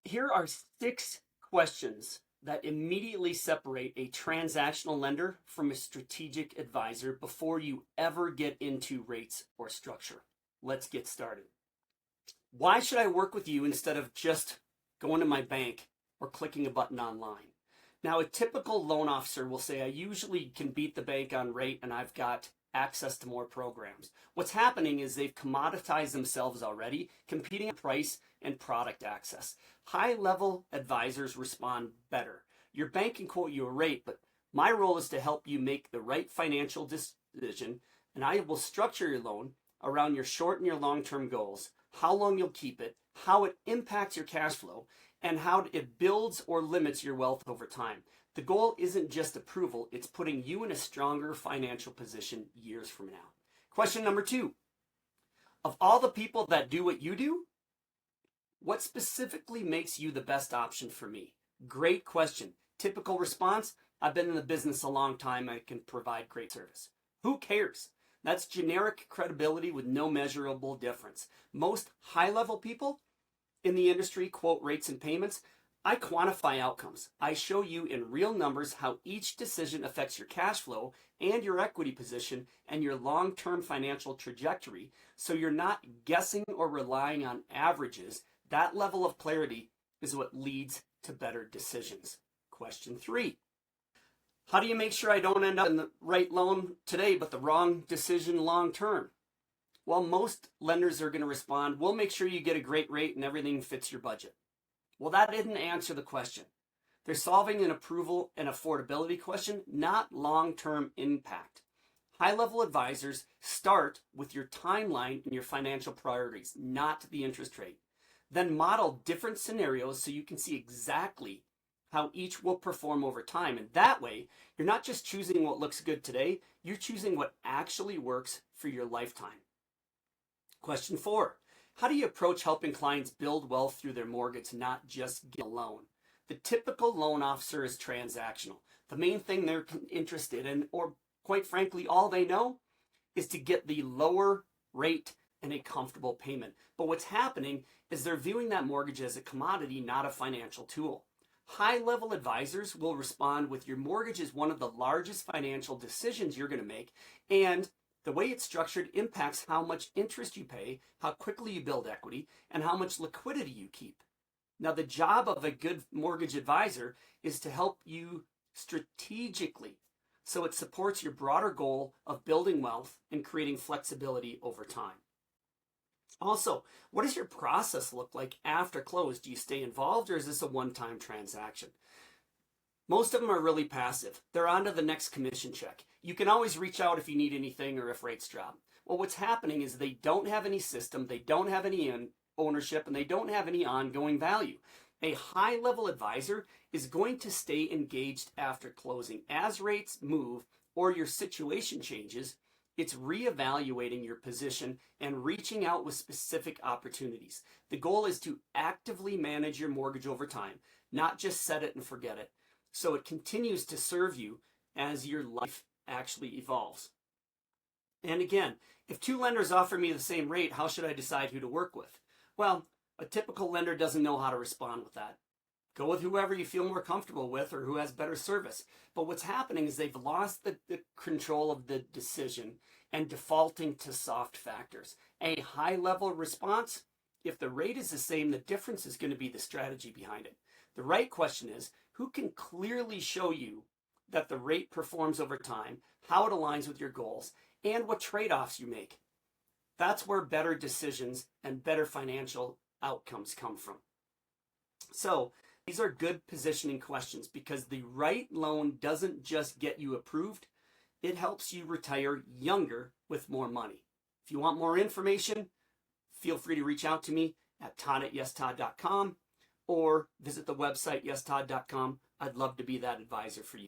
Here are 6 questions that immediately separate a transactional lender from a strategic advisor before you ever get into rates or structure. Let's get started. Why should I work with you instead of just going to my bank or clicking a button online? Now, a typical loan officer will say, I usually can beat the bank on rate and I've got access to more programs. What's happening is they've commoditized themselves already, competing on price and product access. High-level advisors respond better. Your bank can quote you a rate, but my role is to help you make the right financial decision, and I will structure your loan around your short and your long-term goals, how long you'll keep it, how it impacts your cash flow, and how it builds or limits your wealth over time. The goal isn't just approval, it's putting you in a stronger financial position years from now. Question number 2. Of all the people that do what you do, what specifically makes you the best option for me? Great question. Typical response, I've been in the business a long time, I can provide great service. Who cares? That's generic credibility with no measurable difference. Most high-level people in the industry quote rates and payments. I quantify outcomes. I show you in real numbers how each decision affects your cash flow and your equity position and your long-term financial trajectory, so you're not guessing or relying on averages. That level of clarity is what leads to better decisions. Question 3. How do you make sure I don't end up in the right loan today but the wrong decision long term? Well, most lenders are going to respond, we'll make sure you get a great rate and everything fits your budget. Well, that didn't answer the question. They're solving an approval and affordability question, not long-term impact. High-level advisors start with your timeline and your financial priorities, not the interest rate. Then model different scenarios so you can see exactly how each will perform over time. And that way, you're not just choosing what looks good today, you're choosing what actually works for your lifetime. Question 4. How do you approach helping clients build wealth through their mortgage, not just get a loan? The typical loan officer is transactional. The main thing they're interested in, or quite frankly, all they know, is to get the lower rate and a comfortable payment. But what's happening is they're viewing that mortgage as a commodity, not a financial tool. High-level advisors will respond with, your mortgage is one of the largest financial decisions you're going to make, and the way it's structured impacts how much interest you pay, how quickly you build equity, and how much liquidity you keep. Now, the job of a good mortgage advisor is to help you strategically so it supports your broader goal of building wealth and creating flexibility over time. Also, what does your process look like after close? Do you stay involved or is this a one-time transaction? Most of them are really passive. They're on to the next commission check. You can always reach out if you need anything or if rates drop. Well, what's happening is they don't have any system, they don't have any ownership, and they don't have any ongoing value. A high-level advisor is going to stay engaged after closing. As rates move or your situation changes, it's reevaluating your position and reaching out with specific opportunities. The goal is to actively manage your mortgage over time, not just set it and forget it, so it continues to serve you as your life actually evolves. And again, if 2 lenders offer me the same rate, how should I decide who to work with? Well, a typical lender doesn't know how to respond with that. Go with whoever you feel more comfortable with or who has better service. But what's happening is they've lost the control of the decision and defaulting to soft factors. A high-level response, if the rate is the same, the difference is going to be the strategy behind it. The right question is, who can clearly show you that the rate performs over time, how it aligns with your goals, and what trade-offs you make? That's where better decisions and better financial outcomes come from. So these are good positioning questions because the right loan doesn't just get you approved, it helps you retire younger with more money. If you want more information, feel free to reach out to me at Todd@YesTodd.com or visit the website YesTodd.com. I'd love to be that advisor for you.